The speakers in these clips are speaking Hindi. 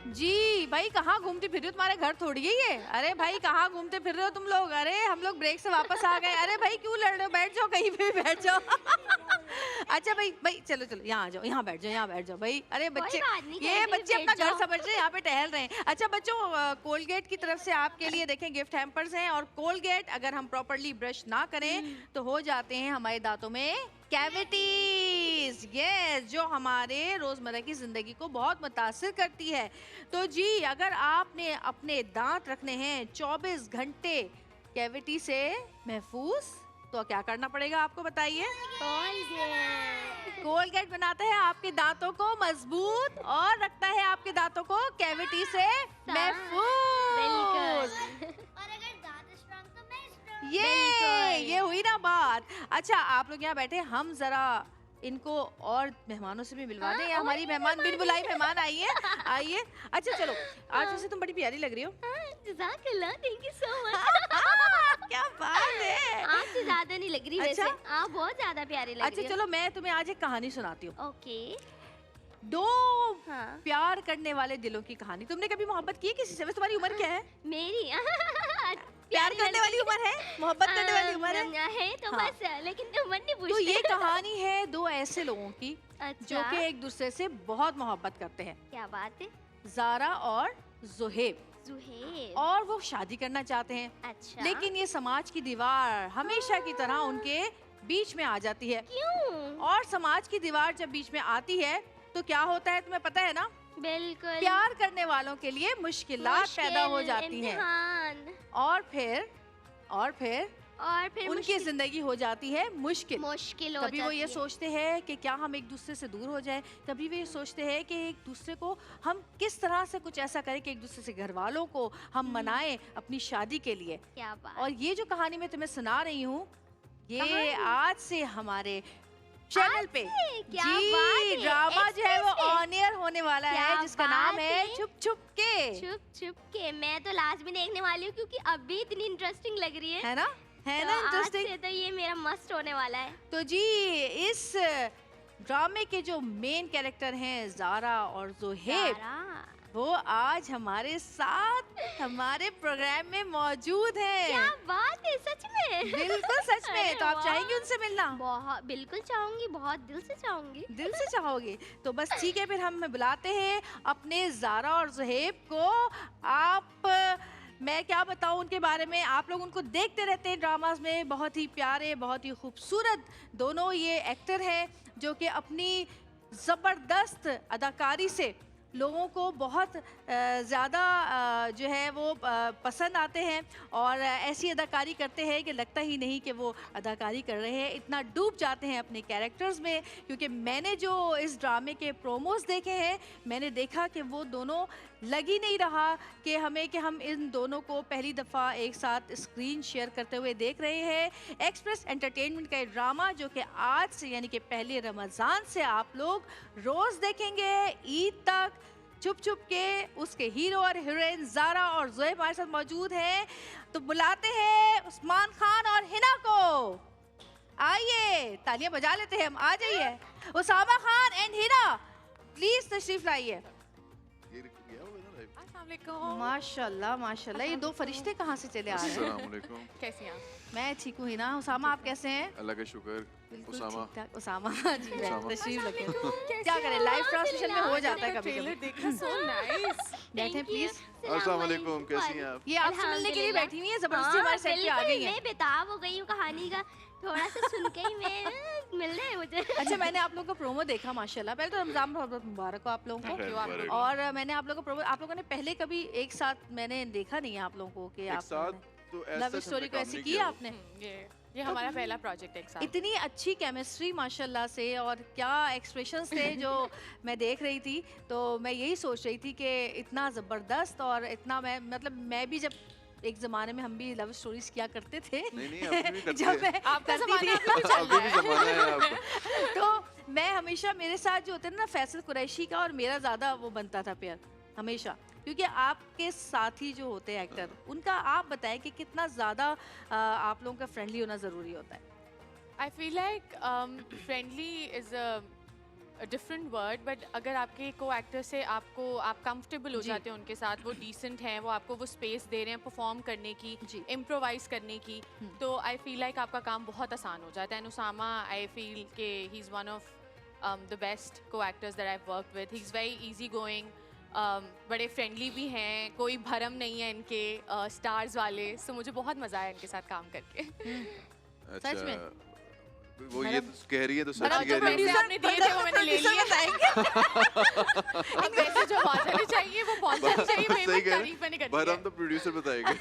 जी भाई, कहाँ घूमती फिर रही हो? तुम्हारे घर थोड़ी है ये। अरे भाई, कहाँ घूमते फिर रहे हो तुम लोग? अरे हम लोग ब्रेक से वापस आ गए। अरे भाई, क्यों लड़ रहे हो? बैठ जाओ, कहीं पे भी बैठ जाओ। अच्छा भाई, भाई चलो चलो, यहाँ आ जाओ, यहाँ बैठ जाओ, यहाँ बैठ जाओ भाई। अरे कोई बच्चे, बात नहीं, ये कहीं पे बच्चे भी अपना बैठ घर जाओ। समझ रहे हैं, यहाँ पे टहल रहे हैं। अच्छा बच्चों, कोलगेट की तरफ से आपके लिए देखें गिफ्ट हैम्पर्स हैं। और कोलगेट अगर हम प्रॉपरली ब्रश ना करें तो हो जाते हैं हमारे दांतों में कैविटीज। यस, जो हमारे रोजमर्रा की जिंदगी को बहुत मुतासिर करती है। तो जी, अगर आपने अपने दांत रखने हैं 24 घंटे कैविटी से महफूज, तो क्या करना पड़ेगा आपको बताइए? कोलगेट। कोलगेट बनाता है आपके दांतों को मजबूत और रखता है आपके दांतों को कैविटी से महफूज। बिल्कुल। और अगर दांत स्ट्रॉन्ग तो मैं स्ट्रॉन्ग। ये हुई ना बात। अच्छा, आप लोग यहाँ बैठे, हम जरा इनको और मेहमानों से भी मिलवा दें। या हमारी मेहमान बिन बुलाई मेहमान आई है, आइए। अच्छा चलो, आज वैसे तुम बड़ी प्यारी लग रही हो। जज़ाकल्लाह, थैंक यू सो मच। क्या बात है। आपसे ज्यादा नहीं लग रही अच्छा? वैसे, आप बहुत ज्यादा प्यारे लग अच्छा रही हो। चलो, मैं तुम्हें आज एक कहानी सुनाती हूँ। ओके। दो हाँ। प्यार करने वाले दिलों की कहानी। तुमने कभी मोहब्बत की है किसी से? वैसे तुम्हारी उम्र क्या है? मेरी प्यार करने वाली उम्र है, मोहब्बत करने वाली उम्र है। है तो हाँ। बस, लेकिन उम्र नहीं पूछते। तो ये कहानी है दो ऐसे लोगों की अच्छा। जो कि एक दूसरे से बहुत मोहब्बत करते हैं। क्या बात है। ज़ारा और ज़ुहैब। जुहेब। और वो शादी करना चाहते हैं, अच्छा। लेकिन ये समाज की दीवार हमेशा की तरह उनके बीच में आ जाती है। क्यों? और समाज की दीवार जब बीच में आती है तो क्या होता है, तुम्हें पता है ना? बिल्कुल। प्यार करने वालों के लिए मुश्किलात पैदा हो जाती हैं। इम्तिहान। और फिर और फिर उनकी जिंदगी हो जाती है मुश्किल। मुश्किल हो कभी वो जाती ये है। सोचते हैं कि क्या हम एक दूसरे से दूर हो जाएं, कभी वे ये सोचते हैं कि एक दूसरे को हम किस तरह से कुछ ऐसा करें कि एक दूसरे से घर वालों को हम मनाएं अपनी शादी के लिए। क्या बात। और ये जो कहानी मैं तुम्हें सुना रही हूँ, ये कहानी? आज से हमारे चैनल पे क्या जी बात है, ड्रामा जो है वो Express पे? ऑन एयर होने वाला क्या है, जिसका नाम बात है है? छुप छुप के। छुप छुप के मैं तो लास्ट में देखने वाली हूँ, क्योंकि अभी इतनी इंटरेस्टिंग लग रही है। है ना, है तो ना आज इंटरेस्टिंग। से तो ये मेरा मस्ट होने वाला है। तो जी, इस ड्रामे के जो मेन कैरेक्टर हैं ज़ारा और ज़ुहैब, सारा। वो आज हमारे साथ हमारे प्रोग्राम में मौजूद क्या हैं। बात है, सच में? बिल्कुल सच में। अरे तो आप वाह। चाहेंगे उनसे मिलना? बहुत, बिल्कुल चाहूंगी, बहुत दिल से चाहूंगी। दिल से चाहोगे तो बस ठीक है, फिर हम बुलाते हैं अपने ज़ारा और ज़ुहैब को। आप, मैं क्या बताऊं उनके बारे में, आप लोग उनको देखते रहते हैं ड्रामास में। बहुत ही प्यारे, बहुत ही खूबसूरत दोनों ये एक्टर हैं जो कि अपनी ज़बरदस्त अदाकारी से लोगों को बहुत ज़्यादा जो है वो पसंद आते हैं। और ऐसी अदाकारी करते हैं कि लगता ही नहीं कि वो अदाकारी कर रहे हैं, इतना डूब जाते हैं अपने कैरेक्टर्स में। क्योंकि मैंने जो इस ड्रामे के प्रोमोज देखे हैं, मैंने देखा कि वो दोनों लग ही नहीं रहा कि हम इन दोनों को पहली दफ़ा एक साथ स्क्रीन शेयर करते हुए देख रहे हैं। एक्सप्रेस एंटरटेनमेंट का ये ड्रामा जो कि आज से यानी कि पहले रमज़ान से आप लोग रोज़ देखेंगे ईद तक। छुप छुप के उसके हीरो और हीरोइन ज़ारा और ज़ुहैब हमारे साथ मौजूद हैं। तो बुलाते हैं उस्मान खान और हिना को। आइए, तालियां बजा लेते हैं हम। आ जाइए उसामा खान एंड हिना, प्लीज तशरीफ लाइए। माशाल्लाह माशाल्लाह, ये दो फरिश्ते कहाँ से चले आ रहे हैं? अस्सलामुअलैकुम। कैसे हैं आप? मैं ठीक हूँ हिना। उसामा आप कैसे हैं? अल्लाह का शुक्र। बिल्कुल उसामा। ठीक ठाक। उसामा जी उसामा। तशरीफ रखें। क्या करें, लाइव ट्रांसमिशन में हो जाता है कभी कभी। देखा, so nice। बैठे प्लीज। अस्सलाम वालेकुम, कैसी हैं आप? ये आपसे मिलने के लिए बैठी हुई है, जबरदस्ती हाँ, हमारे सेट पे आ गई है। मैं बेताब हो गई हूँ कहानी का, थोड़ा सा सुन के ही मैं मिल रहे हैं मुझे। अच्छा, मैंने आप लोगों का प्रोमो देखा माशाल्लाह। पहले तो रमजान बहुत मुबारक हो आप लोगों Thank you, को। मुबारक। और मैंने आप लोगों का प्रोमो, आप लोगों ने पहले कभी एक साथ मैंने देखा नहीं है आप लोगों को कि एक आप साथ तो ऐसा लव स्टोरी को ऐसी की है आपने। ये हमारा पहला प्रोजेक्ट एक साथ। इतनी अच्छी केमिस्ट्री माशाल्लाह से, और क्या एक्सप्रेशंस थे जो मैं देख रही थी। तो मैं यही सोच रही थी कि इतना ज़बरदस्त और इतना, मैं भी जब एक ज़माने में हम भी लव स्टोरीज किया करते थे। नहीं अभी भी करते जब हैं। मैं आपका करती ज़माना थी। अभी भी चल अभी रहा भी है। ज़माना है आपका। तो मैं हमेशा, मेरे साथ जो होते हैं ना फैसल कुरैशी का और मेरा ज़्यादा वो बनता था पेयर हमेशा, क्योंकि आपके साथी जो होते हैं एक्टर, उनका आप बताएं कि कितना ज़्यादा आप लोगों का फ्रेंडली होना ज़रूरी होता है। I feel like friendly is a different word, but अगर आपके को एक्टर से आप कंफर्टेबल हो जी। जाते हैं उनके साथ, वो डिसेंट हैं, वो आपको वो स्पेस दे रहे हैं परफॉर्म करने की, जी। इम्प्रोवाइज करने की, तो आई फील लाइक आपका काम बहुत आसान हो जाता है। एंड उसामा, आई फील के he is one of the best co actors that I work with. He is very easy going, बड़े फ्रेंडली भी हैं, कोई भरम नहीं है इनके, स्टार्स वाले। सो मुझे बहुत मज़ा आया इनके साथ काम करके। अच्छा सच में? वो ये मैडम- कह रही है तो सच मैडम, ही जो कह रही है। पैसे आपने दिए थे वो मैंने ले लिए। अब वैसे जो पहुंचने चाहिए वो पहुंचने चाहिए, सही पेमेंट कह रहे तारीफ मैंने कर दी भरम है। तो प्रोड्यूसर बताएंगे।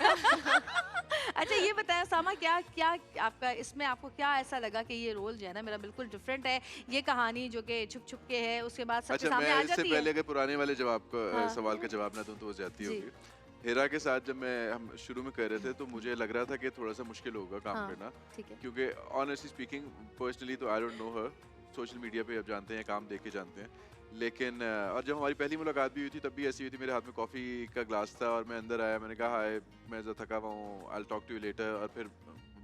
अच्छा ये बताएं सामा, क्या क्या आपका इसमें आपको क्या ऐसा लगा कि ये रोल जो है ना मेरा बिल्कुल डिफरेंट है, ये कहानी जो कि छुप छुप के है उसके बाद सबके अच्छा सामने मैं आ इससे जाती पहले है। अगर पुराने वाले जवाब का हाँ। सवाल का जवाब ना दूं तो वो जाती जी। होगी। हेरा के साथ जब हम शुरू में कर रहे थे तो मुझे लग रहा था कि थोड़ा सा मुश्किल होगा काम हाँ। करना, ठीक है। क्योंकि ऑनेस्टली स्पीकिंग पर्सनली तो I don't know her, social media पे अब जानते हैं, काम देख के जानते हैं, लेकिन और जब हमारी पहली मुलाकात भी हुई थी तब भी ऐसी हुई थी, मेरे हाथ में कॉफ़ी का ग्लास था और मैं अंदर आया, मैंने कहा हाय मैं ज़रा थका हुआ हूँ, I will talk to you later, और फिर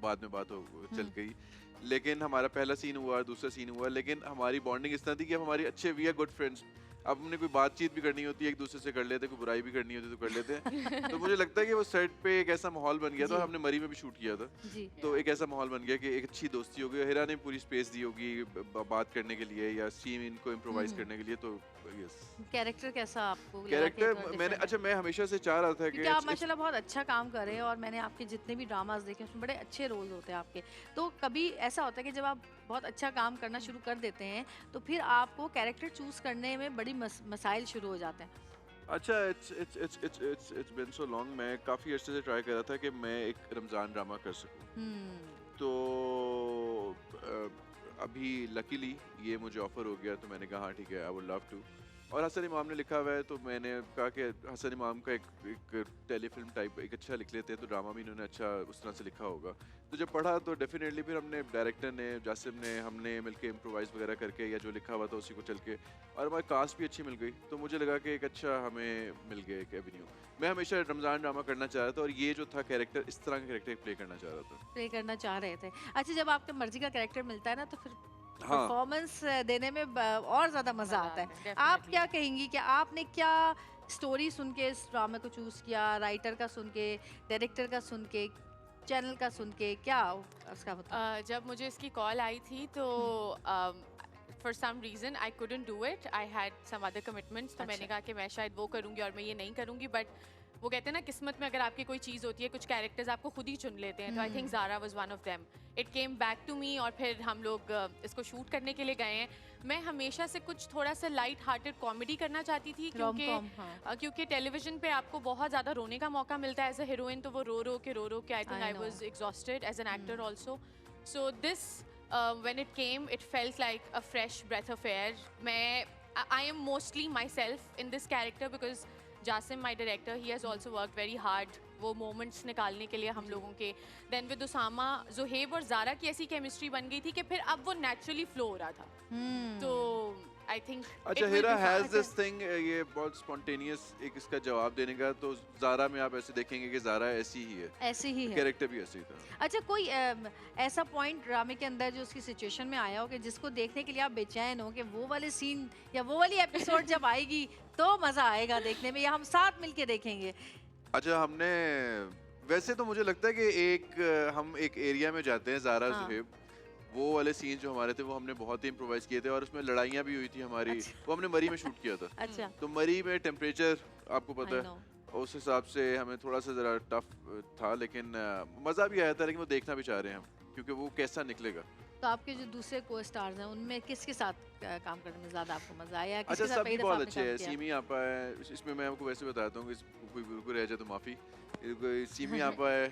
बाद में बात हो चल गई। लेकिन हमारा पहला सीन हुआ, दूसरा सीन हुआ, लेकिन हमारी बॉन्डिंग इस तरह थी कि हम हमारी अच्छे वी आर गुड फ्रेंड्स। अब हमने कोई बातचीत भी करनी होती है एक दूसरे से कर लेते, कोई बुराई भी करनी होती है तो कर लेते हैं। तो मुझे लगता है कि वो सेट पे एक ऐसा माहौल बन गया था, जी। हमने मरी में भी शूट किया था, जी। तो एक ऐसा माहौल बन गया कि एक अच्छी दोस्ती हो गई। हेरा ने पूरी स्पेस दी होगी बात करने के लिए या सीन इनको इम्प्रोवाइज करने के लिए, तो यस। कैरेक्टर कैसा आपको लगा कि कैरेक्टर थोड़ा मैंने different है? अच्छा मैं हमेशा से चाह रहा था कि क्योंकि आप माशाल्लाह बहुत अच्छा काम कर रहे हैं और मैंने आपके जितने भी ड्रामास देखे उसमें बड़े अच्छे रोल होते हैं आपके। तो कभी ऐसा होता है कि जब आप बहुत अच्छा काम करना शुरू कर देते हैं तो फिर आपको कैरेक्टर चूज करने में बड़ी मसाइल शुरू हो जाते हैं। अच्छा इट्स बीन सो लॉन्ग, मैं काफ़ी अर्से से ट्राई कर रहा था कि मैं एक रमज़ान ड्रामा कर सकूं, तो अभी लकीली ये मुझे ऑफर हो गया, तो मैंने कहा हाँ ठीक है आई वुड लव टू। और हसन इमाम ने लिखा हुआ है तो मैंने कहा कि हसन इमाम का एक टेलीफिल्म टाइप एक अच्छा लिख लेते हैं, तो ड्रामा भी इन्होंने अच्छा उस तरह से लिखा होगा। तो जब पढ़ा तो डेफिनेटली फिर हमने डायरेक्टर ने जासिम ने हमने मिलके इम्प्रोवाइज़ वगैरह करके या जो लिखा हुआ था उसी को चल के, और हमारी कास्ट भी अच्छी मिल गई, तो मुझे लगा कि एक अच्छा हमें मिल गया एक एवेन्यू। मैं हमेशा रमज़ान ड्रामा करना चाह रहा था और ये जो था कैरेक्टर इस तरह का कैरेक्टर प्ले करना चाह रहा था। प्ले करना चाह रहे थे। अच्छा जब आपके मर्जी का कैरेक्टर मिलता है ना तो फिर हाँ। परफॉर्मेंस देने में और ज्यादा मजा आता है। Definitely. आप क्या कहेंगी कि आपने क्या स्टोरी सुन के इस ड्रामे को चूज किया, राइटर का सुन के, डायरेक्टर का सुन के, चैनल का सुन के, क्या उसका होता है? जब मुझे इसकी कॉल आई थी तो for some reason I couldn't do it, I had some other commitments, तो मैंने अच्छा। कहा कि मैं शायद वो करूँगी और मैं ये नहीं करूँगी। बट वो कहते हैं ना किस्मत में अगर आपकी कोई चीज़ होती है, कुछ कैरेक्टर्स आपको खुद ही चुन लेते हैं, तो I think Zara was one of them. It came back to me और फिर हम लोग इसको शूट करने के लिए गए हैं। मैं हमेशा से कुछ थोड़ा सा लाइट हार्टेड कॉमेडी करना चाहती थी, क्योंकि Rom-com, हाँ। क्योंकि टेलीविजन पे आपको बहुत ज़्यादा रोने का मौका मिलता है एज अ हीरोइन, तो वो रो रो के I think I I know. Was exhausted as an actor also. So this when it came, it felt like a fresh breath of air. I am mostly myself in this character because Jasim, my director, he has also worked very hard वो moments निकालने के लिए हम लोगों के। Then with Usama, Zohaib और ज़ारा की ऐसी chemistry बन गई थी कि फिर अब वो naturally flow हो रहा था। तो I think अच्छा it will Hera be has fun. This thing, ये बहुत स्पॉन्टेनियस एक इसका जवाब देने का, तो ज़ारा में आप ऐसे देखेंगे कि ज़ारा ऐसी ही है, ऐसे ही है। कैरेक्टर भी ऐसे ही था। अच्छा कोई ऐसा पॉइंट ड्रामे के अंदर जो उसकी सिचुएशन में आया हो कि जिसको देखने के लिए आप बेचैन हो कि वो वाले सीन या वो वाली एपिसोड जब आएगी तो मजा आएगा देखने में, या हम साथ मिलके देखेंगे? अच्छा हमने वैसे तो मुझे लगता है कि हम एक एरिया में जाते हैं ज़ारा हाँ। ज़ुहैब, वो वाले सीन जो हमारे थे वो हमने बहुत ही इम्प्रोवाइज किए थे और उसमें लड़ाइयाँ भी हुई थी हमारी। अच्छा। वो हमने मरी में शूट किया था। अच्छा तो मरी में टेम्परेचर आपको पता I है, know. उस हिसाब से हमें थोड़ा सा ज़रा टफ था, लेकिन मज़ा भी आया था, लेकिन वो देखना भी चाह रहे हैं हम, क्योंकि वो कैसा निकलेगा। तो आपके जो दूसरे को स्टार्स हैं उनमें किसके साथ काम करने में ज्यादा आपको मजा आया? अच्छा किसके साथ सभी पहली दफा बहुत आपने अच्छे काम हैं। किया? सीमी आपा है, इसमें मैं आपको वैसे बताता हूँ कि कोई बिल्कुल रह जाए तो माफ़ी। सीमी आपा है,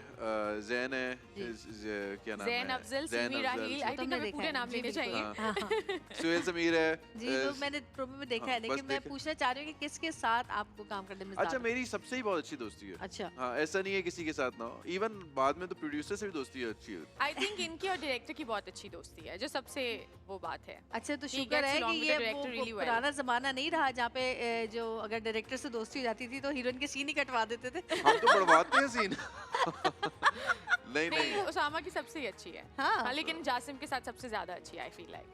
जैन है, क्या नाम है, ज़ैन अफजल, ज़ैन सिमी अफजल, राहील, आई थिंक तुमने हमें देखा पूरे है, नाम जी, लेने बिल्कुल। चाहिए। हाँ। हाँ। सुहेल समीर है। जी तो मैंने प्रोमो में देखा है, हाँ, लेकिन बस मैं देखे। पूछना चाह रही हूँ कि किसके साथ आपको काम करने में अच्छा ज्यादा? मेरी सबसे ही बहुत अच्छी दोस्ती है। अच्छा हाँ ऐसा नहीं है किसी के साथ ना हो, इवन बाद में तो प्रोड्यूसर से भी दोस्ती अच्छी है। आई थिंक इनकी और डायरेक्टर की बहुत अच्छी दोस्ती है, जो सबसे वो बात है। अच्छा तो He शुक्र शुक्र है कि along with ये the director वो really well. पुराना जमाना नहीं रहा जहाँ पे जो अगर डायरेक्टर से दोस्ती हो जाती थी तो हीरोइन के सीन ही कटवा देते थे। हम तो बढ़वाते हैं सीन। नहीं नहीं नहीं, उसामा की सबसे ही अच्छी है। हाँ। लेकिन जासिम के साथ सबसे ज्यादा अच्छी है, आई फील लाइक।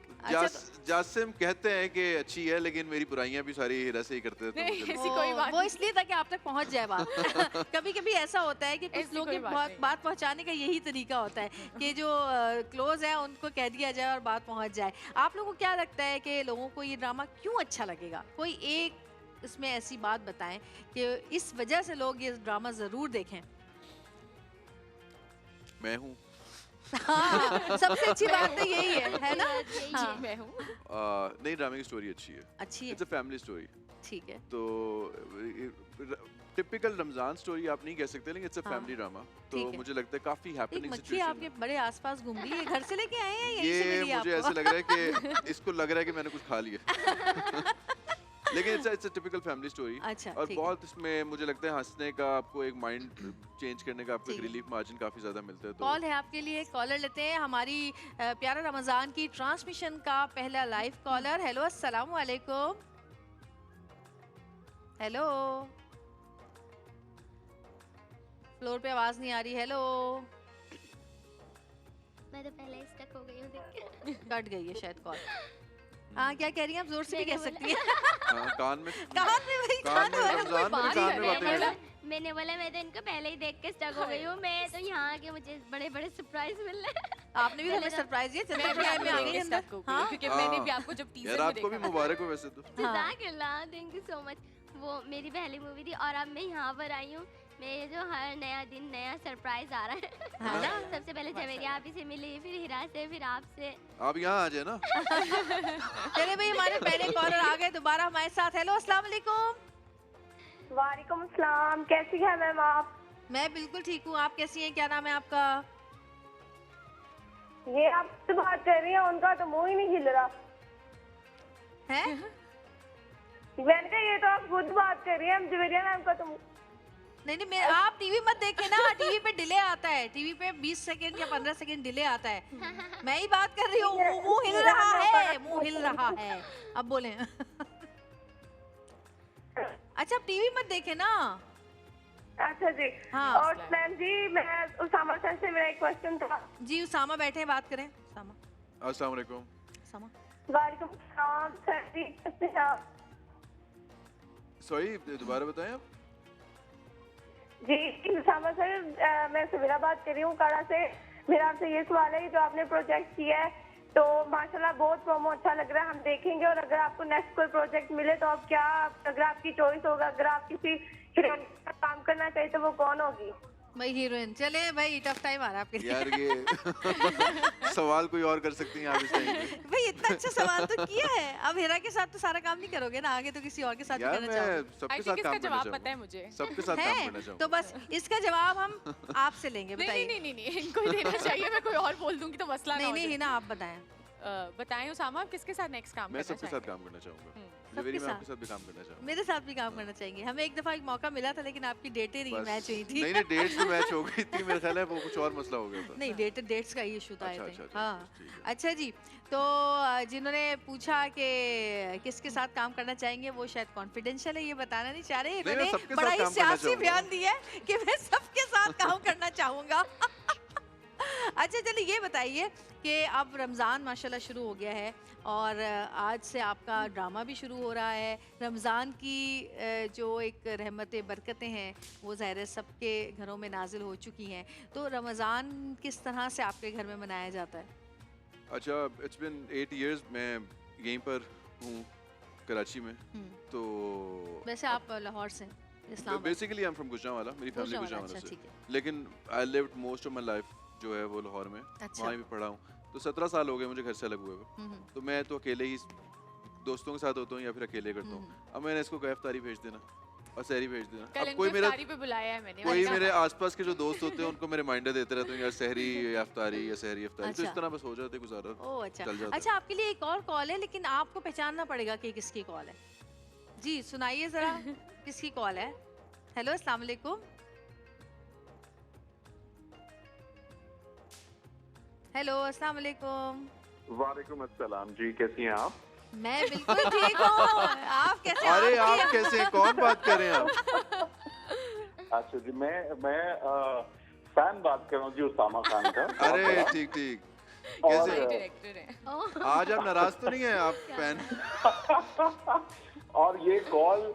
जासिम कहते हैं कि अच्छी है, लेकिन मेरी बुराइयां भी सारी हीरा से ही करते थे, तो नहीं, मुझे ऐसी कोई बात वो नहीं। इसलिए था कि आप तक पहुंच जाए बात। कभी कभी ऐसा होता है कि कुछ ऐसी लोग कोई की बात नहीं। बात पहुंचाने का यही तरीका होता है कि जो क्लोज है उनको कह दिया जाए और बात पहुंच जाए। आप लोगों को क्या लगता है कि लोगों को ये ड्रामा क्यों अच्छा लगेगा? कोई एक इसमें ऐसी बात बताएं कि इस वजह से लोग ये ड्रामा जरूर देखें। मैं हूँ। हाँ, सबसे अच्छी बात तो यही है ना? यही हाँ। है। मैं हूँ। नहीं, ड्रामे की स्टोरी अच्छी है। अच्छी है, इट्स अ फैमिली स्टोरी। ठीक है। तो टिपिकल रमजान स्टोरी आप नहीं कह सकते, लेकिन इट्स अ हाँ, फैमिली ड्रामा। तो ठीक है। मुझे लगता है काफी एक हैपनिंग मछली आपके सिचुएशन। बड़े आसपास घूम रही है, घर से लेके आए हैं यहीं से ये मिली मुझे आपको? ऐसे लग रहा है कि इसको लग रहा है कि मैंने कुछ खा लिया। लेकिन it's a typical family story. अच्छा, और ठीक है। बहुत इसमें मुझे लगता है हंसने का, आपको एक माइंड चेंज करने का आपको एक ठीक है। रिलीफ मार्जिन काफी ज्यादा मिलता है। तो कॉल है आपके लिए, कॉलर लेते हैं। हमारी प्यारा रमजान की ट्रांसमिशन का पहला लाइव कॉलर। हेलो, अस्सलाम वालेकुम। हेलो, फ्लोर पे आवाज नहीं आ रही। हेलो, मैं तो पहले ही स्टक हो गई हूँ देख के। कट गई है शायद कॉल। हाँ, क्या कह रही हैं आप? जोर से भी कह मैंने सकती हैं। हाँ, कान में कान में भाई, कान में वाला रमजान कोई में बात कान कर में रहे हैं, बातें कर मतलब। मैंने बोला मैं तो इनको पहले ही देख के स्टक हो गई हूँ। मैं तो यहाँ आके मुझे बड़े बड़े सरप्राइज मिल रहे हैं। आपने भी हमें सरप्राइज दिया। मैं चंद्र भी टाइम में आ आपको गई देख के अंदर। stuck हो गई हाँ, हूँ, क्योंकि मैंने भी आपको जब यार टीजर में आपको भी देखा था। मुबारक हो वैसे तो। हाँ। जज़ाकल्लाह, थैंक यू सो मच। वो मेरी पहली मूवी थी और अब मैं यहाँ पर आई हूँ। मैं जो हर नया दिन नया सरप्राइज आ रहा है। है ना? सबसे पहले जवेरिया आप से मिली, फिर हिरा से, फिर आपसे। आप यहाँ आ जाए ना। चले भाई, हमारे पहले कॉलर आ गए दोबारा हमारे साथ। हेलो, अस्सलाम वालेकुम। वालेकुम अस्सलाम, कैसी हैं मैम आप? मैं बिल्कुल ठीक हूँ, आप कैसी हैं? क्या नाम है आपका? ये आपसे बात कर रही हैं, उनका तो मुंह ही नहीं हिल रहा। है? मैंने कहा ये तो आप खुद बात कर रही हैं, हम जवेरिया मैम का तो नहीं नहीं, आप टीवी मत देखें ना, टीवी पे डिले आता है, टीवी पे 20 सेकंड या 15 सेकंड डिले आता है। मैं ही बात कर रही हूँ, मुंह हिल रहा है, मुंह हिल रहा है। अब बोले। अच्छा, आप टीवी मत देखें ना। अच्छा जी। हाँ। और मैम जी, मैं उसामा सर से मेरा एक क्वेश्चन था। जी, उसामा बैठे हैं, बात करें। उसामा, अस्सलाम वालेकुम। उसामा। वालेकुम अस्सलाम सर जी, कैसे हैं आप? सॉरी, दोबारा बताएं आप। जी उसामा सर, मैं समीरा बात कर रही हूँ काड़ा से। मेरा आपसे ये सवाल है कि जो आपने प्रोजेक्ट किया है तो माशाल्लाह बहुत प्रोमो अच्छा लग रहा है, हम देखेंगे। और अगर आपको नेक्स्ट कोई प्रोजेक्ट मिले तो आप क्या, अगर आपकी चॉइस होगा, अगर आप किसी हीरोइन का काम करना चाहिए तो वो कौन होगी? भाई हीरोइन। चले भाई, टफ टाइम आ रहा है आपके लिए। यार ये सवाल कोई और कर सकती हैं आप इस टाइम पे। भाई इतना अच्छा सवाल तो किया है, अब हीरा के साथ तो सारा काम नहीं करोगे ना, आगे तो किसी और के साथ ही यार करना मैं चाहोगे। सबके आई साथ थिंक काम इसका करना जवाब पता है चाहूँगा। मुझे। सबके साथ काम करना है? चाहूँगा। तो बस इसका जवाब हम आपसे लेंगे, नहीं बताइए। नहीं नहीं नहीं, इनको ही देना चाहिए। मैं कोई और बोल दूंगी तो मसला ना नहीं हो नहीं, जाए। हिना आप बताएं। बताएं उसामा, आप किसके साथ नेक्स्ट काम मैं करना सबके साथ चाहेंगे? काम करना चाहूँगा। सबके जवेरी मैं साथ? आपके साथ भी काम करना चाहूँगा। मेरे साथ भी काम करना चाहेंगे। हमें एक दफा एक मौका मिला था, लेकिन आपकी डेटें नहीं बस। मैच हुई थी। नहीं नहीं, डेट्स में मैच हो गई थी, मेरे ख्याल है वो कुछ और मसला हो गया था। नहीं, डेट्स का इशू था। अच्छा, I अच्छा, think। अच्छा, हाँ, ठीक है। अच्छा जी। तो जिन्होंने पूछा कि किसके साथ काम करना चाहेंगे, वो शायद कॉन्फिडेंशियल है, ये बताना नहीं चाह रहे। नहीं, मैं इन्होंने सबके साथ बड़ा ही काम करना सियासी चाहूँगा। बयान दिया है कि मैं सबके साथ काम करना चाहूँगा। अच्छा, चलिए ये बताइए कि अब रमज़ान माशाल्लाह शुरू हो गया है और आज से आपका ड्रामा भी शुरू हो रहा है। रमज़ान की जो एक रहमतें बरकतें हैं वो ज़ाहिर है सबके घरों में नाजिल हो चुकी हैं। तो रमज़ान किस तरह से आपके घर में मनाया जाता है? अच्छा, इट्स बिन 8 इयर्स मैं यहीं पर हूँ कराची में। तो वैसे आप लाहौर से हैं, Islamabad. Basically I am from Gujranwala, मेरी फैमिली गुजरांवाला, गुजरांवाला अच्छा, से। ठीक है। लेकिन I lived most of my life जो है वो लाहौर में, अच्छा। वहीं पे पढ़ा हूँ। तो 17 साल हो गए मुझे घर से अलग हुए हुए। तो मैं तो अकेले ही दोस्तों के साथ होता हूँ या फिर अकेले करता हूँ। अब मैंने इसको इफ्तारी भेज देना और सहरी भेज देना। कल अब इनको कोई मेरा इफ्तारी पे बुलाया है मैंने। कोई वरना- मेरे आसपास के जो दोस्त होते हैं उनको मैं रिमाइंडर देते रहता हूँ, यार सहरी या इफ्तारी या सहरी इफ्तारी। तो अच्छा। इस तरह बस हो जाते गुजारा, ओह अच्छा। चल जाता है। अच्छा, आपके लिए एक और कॉल है, लेकिन आपको पहचानना पड़ेगा कि किसकी कॉल है। जी सुनाइए जरा, किसकी कॉल है? हेलो, अस्सलाम वालेकुम। हेलो, अस्सलाम वालेकुम। वालेकुम अस्सलाम जी, कैसी हैं आप? मैं बिल्कुल ठीक हूँ। आप कैसे? अरे आपकी- आप कैसे हैं? कौन बात कर रहे हैं आप? अच्छा जी, मैं फैन बात कर रहा हूँ जी उसामा खान का। अरे ठीक ठीक। और कैसे? डायरेक्टर है। आज आप नाराज तो नहीं है आप फैन? और ये कॉल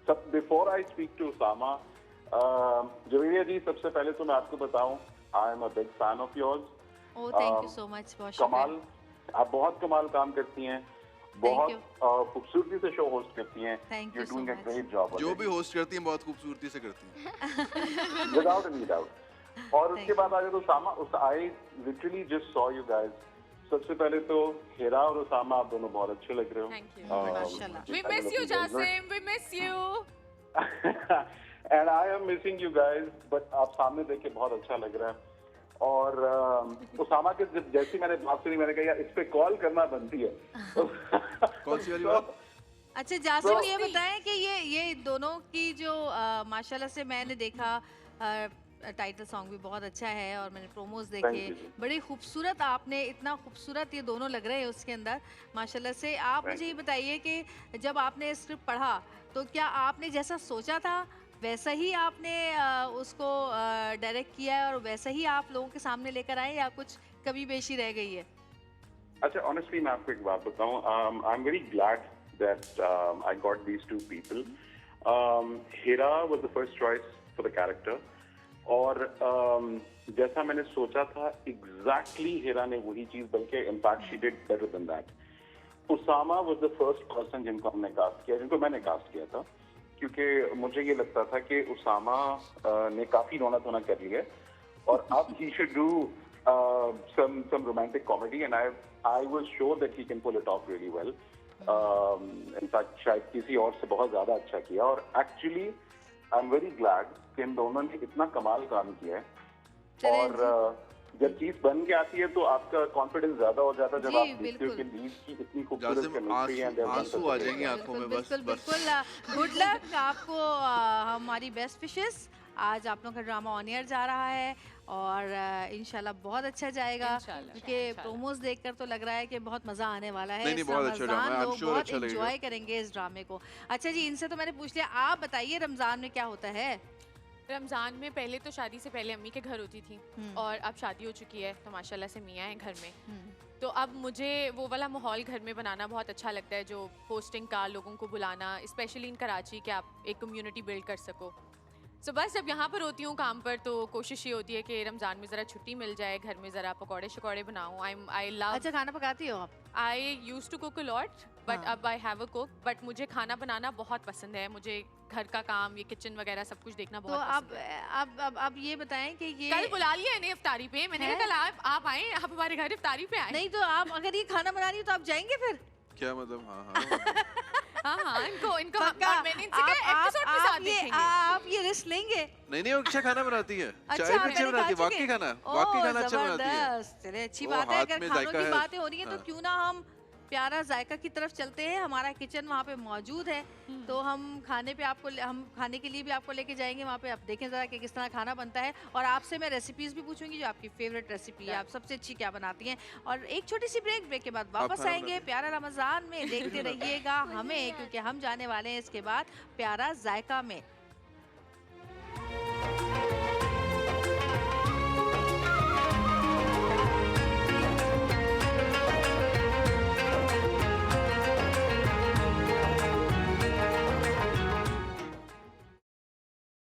सब before I speak to Usama, Javeria ji, सबसे पहले तो मैं आपको बताऊं, I am a big fan of yours. Oh thank you so much. कमाल, आप बहुत कमाल काम करती हैं, बहुत खूबसूरती से शो होस्ट करती हैं। Thank you you so doing a much. Great job. जो भी होस्ट करती हैं बहुत खूबसूरती से करती हैं। Without any doubt. और Thank उसके बाद अगर Usama, I literally just saw you guys. सबसे पहले तो हेरा और उसामा, आप दोनों बहुत अच्छे लग रहे हो। Thank you. माशाल्लाह। We miss you, Jasim. We miss you. And I am missing you guys, but आप सामने देख के बहुत अच्छा लग रहा है। और उसामा के जैसी मैंने बात सुनी, मैंने कहा यार इस पे कॉल करना बनती है। कौन सी वाली बात? अच्छा जासिम, ये दोस्ती। बताएं कि ये दोनों की जो माशाल्लाह से मैंने देखा, टाइटल सॉन्ग भी बहुत अच्छा है और मैंने प्रोमोज Thank देखे, you. बड़ी खूबसूरत, आपने इतना खूबसूरत ये दोनों लग रहे हैं उसके अंदर माशाल्लाह से। आप Thank मुझे ये बताइए कि जब आपने स्क्रिप्ट पढ़ा तो क्या आपने जैसा सोचा था वैसा ही आपने उसको डायरेक्ट किया है और वैसा ही आप लोगों के सामने लेकर आए, या कुछ कमी बेशी रह गई है? अच्छा, ऑनेस्टली मैं आपको एक बात बताऊं, I am very glad that I got these two people. Hera was the first choice for the character, और जैसा मैंने सोचा था एग्जैक्टली हेरा ने वही चीज, बल्कि in fact she did better than that. Usama was the first person जिनको हमने कास्ट किया, जिनको मैंने कास्ट किया था, क्योंकि मुझे ये लगता था कि उसामा ने काफी रोना धोना कर लिया और अब he should do some romantic comedy, and I was sure that he can pull it off really well. In fact शायद किसी और से बहुत ज्यादा अच्छा किया, और actually I'm very glad कि इन दोनों ने इतना कमाल काम किया है। चलें और जब चीज बन के आती है तो आपका कॉन्फिडेंस ज्यादा हो जाता है, जब जी, आप देखते हो कि बिल्कुल। लीड की इतनी खूबसूरत जासिम, chemistry है, and they've done आंसू such a आ great जाएंगे job. आंखों में, बस बिल्कुल बस। बिल्कुल। गुड लक आपको, हमारी बेस्ट विशेस। आज आप लोगों का ड्रामा ऑन एयर जा रहा है और इंशाल्लाह बहुत अच्छा जाएगा, इंशाल्लाह, क्योंकि इंशाल्लाह। प्रोमोज देखकर तो लग रहा है कि बहुत मजा आने वाला है। नहीं, नहीं, बहुत अच्छा ड्रामा है, I'm लोग sure बहुत अच्छा लगेगा। एंजॉय करेंगे इस ड्रामे को। अच्छा जी, इनसे तो मैंने पूछ लिया, आप बताइए रमजान में क्या होता है? रमज़ान में पहले तो शादी से पहले अम्मी के घर होती थी, हम्म। और अब शादी हो चुकी है तो माशाल्लाह से मियाँ हैं घर में। हम्म। तो अब मुझे वो वाला माहौल घर में बनाना बहुत अच्छा लगता है, जो होस्टिंग का, लोगों को बुलाना, स्पेशली इन कराची, कि आप एक कम्युनिटी बिल्ड कर सको। सो बस जब यहाँ पर होती हूँ काम पर, तो कोशिश ये होती है कि रमज़ान में ज़रा छुट्टी मिल जाए, घर में ज़रा पकौड़े शकौड़े बनाऊँ। आई लव, अच्छा, खाना पकाती हो आप? I use to cook a lot, but हाँ। अब I have a cook. But मुझे खाना बनाना बहुत पसंद है, मुझे घर का काम, ये किचन वगैरह सब कुछ देखना तो बहुत अब पसंद है। अब ये बताएं कि ये कल बुला लिया इन्हें इफ्तारी पे, मैंने है? कहा कल आप आए, आप हमारे घर इफ्तारी पे आए। नहीं, तो आप अगर ये खाना बना रही हो तो आप जाएंगे फिर? क्या मतलब? हाँ हाँ हाँ, इनको पक्का? और मैंने इनसे कहा एपिसोड में साथ देखेंगे। आप ये रिस्क लेंगे? नहीं नहीं, वो अच्छा खाना बनाती है, अच्छा, चाय आप भी अच्छा पहले बनाती है, खा वाकई चुके? खाना, ओह, वाकई खाना अच्छा बनाती है। जबरदस्त। चलिए, अच्छी वो बात है। हाथ अगर में खानों जायका की है। बातें हो रही हैं तो हाँ। क्यों ना हम प्यारा जायका की तरफ चलते हैं। हमारा किचन वहाँ पे मौजूद है, तो हम खाने पे हम खाने के लिए भी आपको लेके जाएंगे वहाँ पे। आप देखें ज़रा कि किस तरह खाना बनता है, और आपसे मैं रेसिपीज़ भी पूछूंगी, जो आपकी फेवरेट रेसिपी है, आप सबसे अच्छी क्या बनाती हैं। और एक छोटी सी ब्रेक के बाद वापस खाना आएंगे बनाते प्यारा रमज़ान में। देखते रहिएगा हमें, क्योंकि हम जाने वाले हैं इसके बाद प्यारा जायका में।